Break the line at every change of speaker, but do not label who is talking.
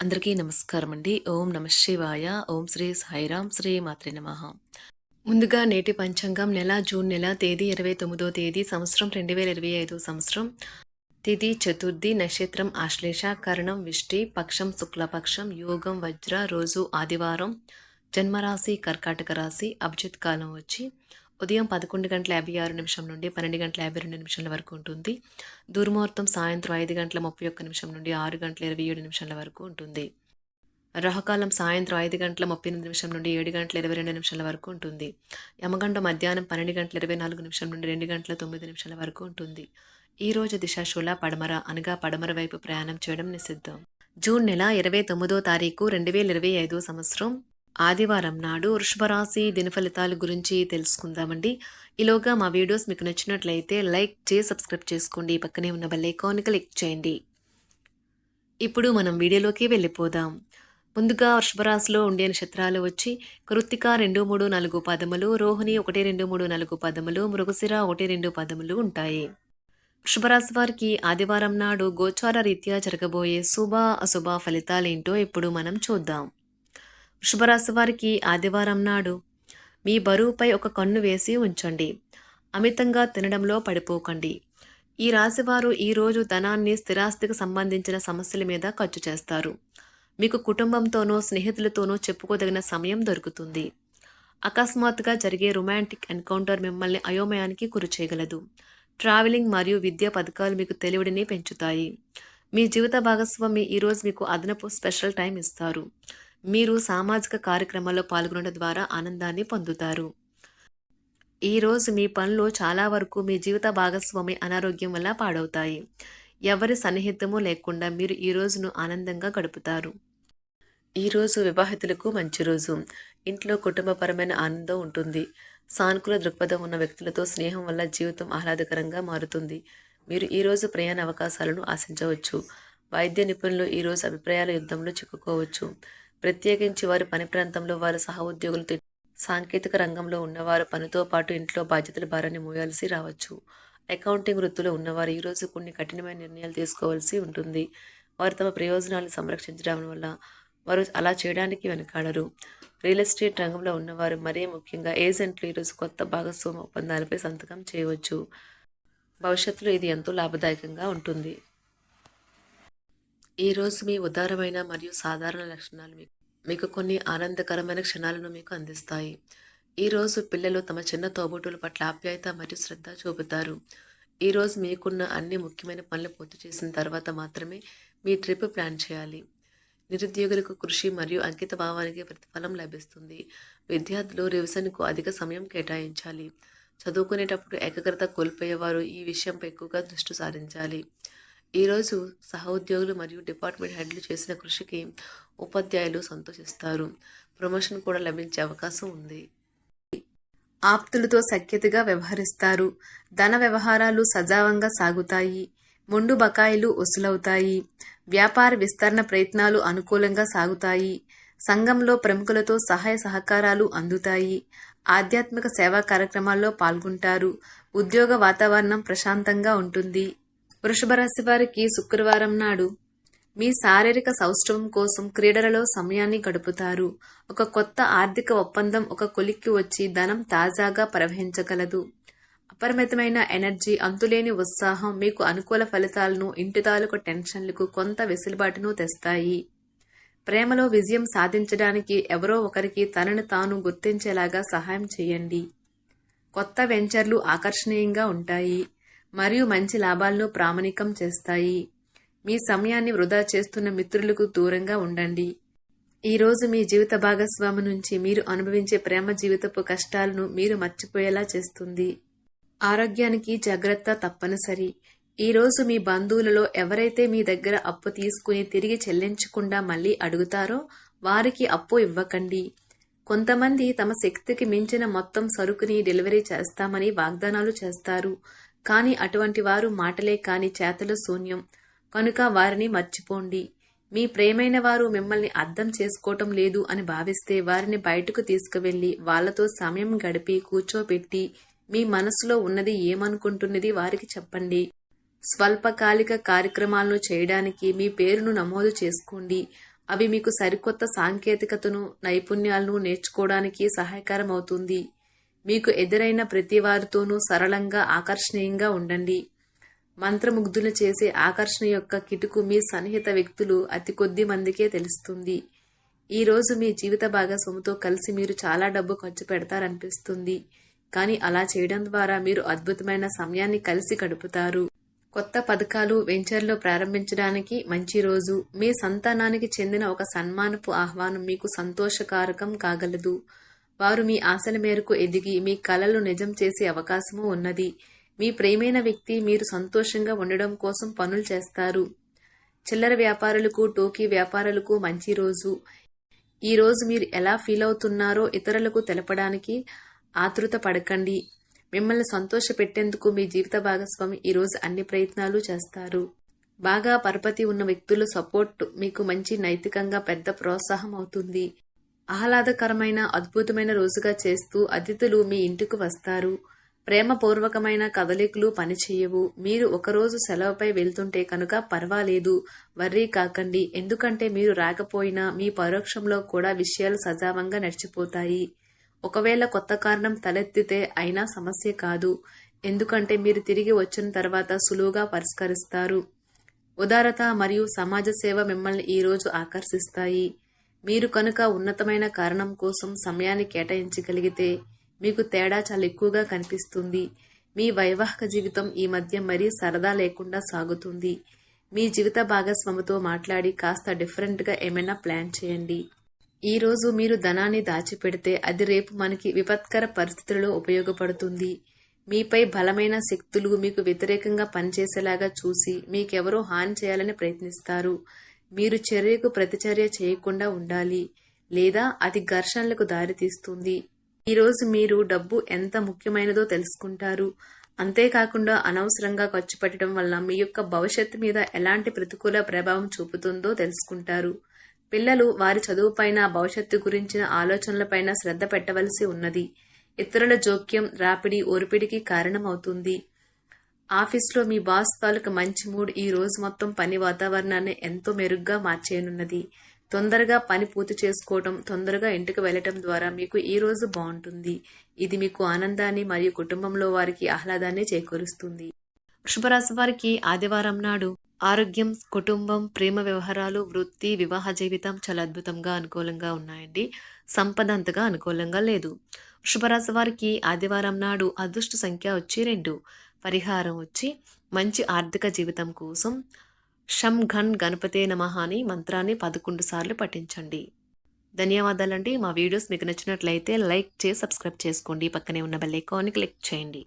అందరికీ నమస్కారం అండి. ఓం నమః శివాయ. ఓం శ్రీ సాయిరాం. శ్రీ మాత్రే నమః. ముందుగా నేటి పంచాంగం జూన్ నెల తేదీ 29వ తేదీ సంవత్సరం 2025 సంవత్సరం. తిథి చతుర్థి, నక్షత్రం ఆశ్లేష, కరణం విష్టి, పక్షం శుక్లపక్షం, యోగం వజ్ర, రోజు ఆదివారం, జన్మరాశి కర్కాటక రాశి, అభిజిత్ కాలం వచ్చి ఉదయం 11:56 నుండి 12:52 వరకు ఉంటుంది. దుర్ముహూర్తం సాయంత్రం 5:31 నుండి 6:27 వరకు ఉంటుంది. రాహుకాలం సాయంత్రం 5:38 నుండి 7:22 వరకు ఉంటుంది. యమగండం మధ్యాహ్నం 12:24 నుండి 2:09 వరకు ఉంటుంది. ఈ రోజు దిశాశూల పడమర అనగా పడమర వైపు ప్రయాణం చేయడం నిషిద్ధం. జూన్ నెల 29వ తారీఖు 2025 సంవత్సరం ఆదివారం నాడు వృషభ రాశి దినఫలితాల గురించి తెలుసుకుందామండి. ఈలోగా మా వీడియోస్ మీకు నచ్చినట్లయితే లైక్ చేసి సబ్స్క్రైబ్ చేసుకోండి. పక్కనే ఉన్న బెల్ ఐకాన్ క్లిక్ చేయండి. ఇప్పుడు మనం వీడియోలోకి వెళ్ళిపోదాం. ముందుగా వృషభ రాశిలో ఉండే నక్షత్రాలు వచ్చి కృత్తిక 2, 3, 4 పదములు, రోహిణి 1, 2, 3, 4 పదములు, మృగశిర 1, 2 పదములు ఉంటాయి. వృషభ రాశి వారికి ఆదివారం నాడు గోచార రీత్యా జరగబోయే శుభ అశుభ ఫలితాలేంటో ఇప్పుడు మనం చూద్దాం. వృషభ రాశి వారికి ఆదివారం నాడు మీ బరువుపై ఒక కన్ను వేసి ఉంచండి. అమితంగా తినడంలో పడిపోకండి. ఈ రాశివారు ఈరోజు ధనాన్ని, స్థిరాస్తికి సంబంధించిన సమస్యల మీద ఖర్చు చేస్తారు. మీకు కుటుంబంతోనో స్నేహితులతోనో చెప్పుకోదగిన సమయం దొరుకుతుంది. అకస్మాత్తుగా జరిగే రొమాంటిక్ ఎన్కౌంటర్ మిమ్మల్ని అయోమయానికి గురి చేయగలదు. ట్రావెలింగ్ మరియు విద్యా పథకాలు మీకు తెలివిడిని పెంచుతాయి. మీ జీవిత భాగస్వామి ఈరోజు మీకు అదనపు స్పెషల్ టైం ఇస్తారు. మీరు సామాజిక కార్యక్రమాల్లో పాల్గొనడం ద్వారా ఆనందాన్ని పొందుతారు. ఈరోజు మీ పనులు చాలా వరకు మీ జీవిత భాగస్వామి అనారోగ్యం వల్ల పాడవుతాయి. ఎవరి సన్నిహితము లేకుండా మీరు ఈ రోజును ఆనందంగా గడుపుతారు. ఈరోజు వివాహితులకు మంచి రోజు. ఇంట్లో కుటుంబపరమైన ఆనందం ఉంటుంది. సానుకూల దృక్పథం ఉన్న వ్యక్తులతో స్నేహం వల్ల జీవితం ఆహ్లాదకరంగా మారుతుంది. మీరు ఈరోజు ప్రయాణ అవకాశాలను ఆశించవచ్చు. వైద్య నిపుణులు ఈరోజు అభిప్రాయాల యుద్ధంలో చిక్కుకోవచ్చు. ప్రత్యేకించి వారి పని ప్రాంతంలో వారి సహోద్యోగులతో, సాంకేతిక రంగంలో ఉన్నవారు పనితో పాటు ఇంట్లో బాధ్యతల భారాన్ని మోయాల్సి రావచ్చు. అకౌంటింగ్ వృత్తిలో ఉన్నవారు ఈరోజు కొన్ని కఠినమైన నిర్ణయాలు తీసుకోవాల్సి ఉంటుంది. వారు తమ ప్రయోజనాలను సంరక్షించడం వల్ల వారు అలా చేయడానికి వెనకాడరు. రియల్ ఎస్టేట్ రంగంలో ఉన్నవారు, మరీ ముఖ్యంగా ఏజెంట్లు ఈరోజు కొత్త భాగస్వామి ఒప్పందాలపై సంతకం చేయవచ్చు. భవిష్యత్తులో ఇది ఎంతో లాభదాయకంగా ఉంటుంది. ఈరోజు మీ ఉదారమైన మరియు సాధారణ లక్షణాలు మీకు కొన్ని ఆనందకరమైన క్షణాలను మీకు అందిస్తాయి. ఈరోజు పిల్లలు తమ చిన్న తోబుట్టుల పట్ల ఆప్యాయత మరియు శ్రద్ధ చూపుతారు. ఈరోజు మీకున్న అన్ని ముఖ్యమైన పనులు పూర్తి చేసిన తర్వాత మాత్రమే మీ ట్రిప్ ప్లాన్ చేయాలి. నిరుద్యోగులకు కృషి మరియు అంకిత భావానికి ప్రతిఫలం లభిస్తుంది. విద్యార్థులు రివిజన్కు అధిక సమయం కేటాయించాలి. చదువుకునేటప్పుడు ఏకాగ్రత కోల్పోయేవారు ఈ విషయంపై ఎక్కువగా దృష్టి సారించాలి. ఈరోజు సహోద్యోగులు మరియు డిపార్ట్మెంట్ హెడ్లు చేసిన కృషికి ఉపాధ్యాయులు సంతోషిస్తారు. ప్రమోషన్ కూడా లభించే అవకాశం ఉంది. ఆప్తులతో సఖ్యతగా వ్యవహరిస్తారు. ధన వ్యవహారాలు సజావంగా సాగుతాయి. మొండు బకాయిలు వసూలవుతాయి. వ్యాపార విస్తరణ ప్రయత్నాలు అనుకూలంగా సాగుతాయి. సంఘంలో ప్రముఖులతో సహాయ సహకారాలు అందుతాయి. ఆధ్యాత్మిక సేవా కార్యక్రమాల్లో పాల్గొంటారు. ఉద్యోగ వాతావరణం ప్రశాంతంగా ఉంటుంది. వృషభ రాశి వారికి శుక్రవారం నాడు మీ శారీరక సౌష్ఠవం కోసం క్రీడలలో సమయాన్ని గడుపుతారు. ఒక కొత్త ఆర్థిక ఒప్పందం ఒక కొలిక్కి వచ్చి ధనం తాజాగా ప్రవహించగలదు. అపరిమితమైన ఎనర్జీ, అంతులేని ఉత్సాహం మీకు అనుకూల ఫలితాలను, ఇంటి తాలూకు టెన్షన్లకు కొంత వెసులుబాటును తెస్తాయి. ప్రేమలో విజయం సాధించడానికి ఎవరో ఒకరికి తనను తాను గుర్తించేలాగా సహాయం చేయండి. కొత్త వెంచర్లు ఆకర్షణీయంగా ఉంటాయి మరియు మంచి లాభాలను ప్రామాణికం చేస్తాయి. మీ సమయాన్ని వృధా చేస్తున్న మిత్రులకు దూరంగా ఉండండి. ఈరోజు మీ జీవిత భాగస్వామి నుంచి మీరు అనుభవించే ప్రేమ జీవితపు కష్టాలను మీరు మర్చిపోయేలా చేస్తుంది. ఆరోగ్యానికి జాగ్రత్త తప్పనిసరి. ఈరోజు మీ బంధువులలో ఎవరైతే మీ దగ్గర అప్పు తీసుకుని తిరిగి చెల్లించకుండా మళ్ళీ అడుగుతారో వారికి అప్పు ఇవ్వకండి. కొంతమంది తమ శక్తికి మించిన మొత్తం సరుకుని డెలివరీ చేస్తామని వాగ్దానాలు చేస్తారు. కానీ అటువంటి వారు మాటలే కాని చేతలు శూన్యం. కనుక వారిని మర్చిపోండి. మీ ప్రేమైన వారు మిమ్మల్ని అర్థం చేసుకోవటం లేదు అని భావిస్తే వారిని బయటకు తీసుకువెళ్ళి వాళ్లతో సమయం గడిపి కూర్చోబెట్టి మీ మనసులో ఉన్నది ఏమనుకుంటున్నది వారికి చెప్పండి. స్వల్పకాలిక కార్యక్రమాలను చేయడానికి మీ పేరును నమోదు చేసుకోండి. అవి మీకు సరికొత్త సాంకేతికతను, నైపుణ్యాలను నేర్చుకోవడానికి సహాయకరం అవుతుంది. మీకు ఎదురైన ప్రతి వారితోనూ సరళంగా, ఆకర్షణీయంగా ఉండండి. మంత్రముగ్ధులు చేసే ఆకర్షణ యొక్క కిటుకు మీ సన్నిహిత వ్యక్తులు అతి కొద్ది మందికే తెలుస్తుంది. ఈరోజు మీ జీవిత భాగస్వామితో కలిసి మీరు చాలా డబ్బు ఖర్చు పెడతారనిపిస్తుంది. కానీ అలా చేయడం ద్వారా మీరు అద్భుతమైన సమయాన్ని కలిసి గడుపుతారు. కొత్త పథకాలు, వెంచర్లు ప్రారంభించడానికి మంచి రోజు. మీ సంతానానికి చెందిన ఒక సన్మానపు ఆహ్వానం మీకు సంతోషకారకం కాగలదు. వారు మీ ఆశల మేరకు ఎదిగి మీ కలలు నిజం చేసే అవకాశము ఉన్నది. మీ ప్రియమైన వ్యక్తి మీరు సంతోషంగా ఉండడం కోసం పనులు చేస్తారు. చిల్లర వ్యాపారులకు, టోకీ వ్యాపారులకు మంచి రోజు. ఈ రోజు మీరు ఎలా ఫీల్ అవుతున్నారో ఇతరులకు తెలపడానికి ఆతృత పడకండి. మిమ్మల్ని సంతోషపెట్టేందుకు మీ జీవిత భాగస్వామి ఈరోజు అన్ని ప్రయత్నాలు చేస్తారు. బాగా పరపతి ఉన్న వ్యక్తుల సపోర్ట్ మీకు మంచి నైతికంగా పెద్ద ప్రోత్సాహం అవుతుంది. ఆహ్లాదకరమైన, అద్భుతమైన రోజుగా చేస్తూ అతిథులు మీ ఇంటికి వస్తారు. ప్రేమపూర్వకమైన కదలికలు పనిచేయవు. మీరు ఒకరోజు సెలవుపై వెళ్తుంటే కనుక పర్వాలేదు, వర్రీ కాకండి. ఎందుకంటే మీరు రాకపోయినా మీ పరోక్షంలో కూడా విషయాలు సజావంగా నడిచిపోతాయి. ఒకవేళ కొత్త కారణం తలెత్తితే అయినా సమస్య కాదు. ఎందుకంటే మీరు తిరిగి వచ్చిన తర్వాత సులువుగా పరిష్కరిస్తారు. ఉదారత మరియు సమాజ సేవ మిమ్మల్ని ఈరోజు ఆకర్షిస్తాయి. మీరు కనుక ఉన్నతమైన కారణం కోసం సమయాన్ని కేటాయించగలిగితే మీకు తేడా చాలా ఎక్కువగా కనిపిస్తుంది. మీ వైవాహిక జీవితం ఈ మధ్య మరీ సరదా లేకుండా సాగుతుంది. మీ జీవిత భాగస్వామితో మాట్లాడి కాస్త డిఫరెంట్గా ఏమైనా ప్లాన్ చేయండి. ఈ రోజు మీరు ధనాన్ని దాచిపెడితే అది రేపు మనకి విపత్కర పరిస్థితులలో ఉపయోగపడుతుంది. మీపై బలమైన శక్తులు మీకు వ్యతిరేకంగా పనిచేసేలాగా చూసి మీకెవరో హాని చేయాలని ప్రయత్నిస్తారు. మీరు చర్యకు ప్రతిచర్య చేయకుండా ఉండాలి, లేదా అది ఘర్షణలకు దారితీస్తుంది. ఈరోజు మీరు డబ్బు ఎంత ముఖ్యమైనదో తెలుసుకుంటారు. అంతేకాకుండా అనవసరంగా ఖర్చు పెట్టడం వల్ల మీ యొక్క భవిష్యత్తు మీద ఎలాంటి ప్రతికూల ప్రభావం చూపుతుందో తెలుసుకుంటారు. పిల్లలు వారి చదువుపైన, భవిష్యత్తు గురించిన ఆలోచనలపైన శ్రద్ధ పెట్టవలసి ఉన్నది. ఇతరుల జోక్యం, రాపిడి, ఒరిపిడికి కారణమవుతుంది. ఆఫీస్లో మీ బాస్ తాలూకు మంచి మూడ్ ఈ రోజు మొత్తం పని వాతావరణాన్ని ఎంతో మెరుగ్గా మార్చేయనున్నది. తొందరగా పని పూర్తి చేసుకోవడం, తొందరగా ఇంటికి వెళ్లటం ద్వారా మీకు ఈ రోజు బాగుంటుంది. ఇది మీకు ఆనందాన్ని మరియు కుటుంబంలో వారికి ఆహ్లాదాన్ని చేకూరుస్తుంది. వృషభరాశి వారికి ఆదివారం నాడు ఆరోగ్యం, కుటుంబం, ప్రేమ వ్యవహారాలు, వృత్తి, వివాహ జీవితం చాలా అద్భుతంగా అనుకూలంగా ఉన్నాయండి. సంపద అంతగా అనుకూలంగా లేదు. వృషభరాశి వారికి ఆదివారం నాడు అదృష్ట సంఖ్య వచ్చి 2. పరిహారం వచ్చి మంచి ఆర్థిక జీవితం కోసం షం ఘన్ గణపతే నమః అని మంత్రాన్ని 11 సార్లు పఠించండి. ధన్యవాదాలండి. మా వీడియోస్ మీకు నచ్చినట్లయితే లైక్ చేసి సబ్స్క్రైబ్ చేసుకోండి. పక్కనే ఉన్న బెల్ ఐకాన్ని క్లిక్ చేయండి.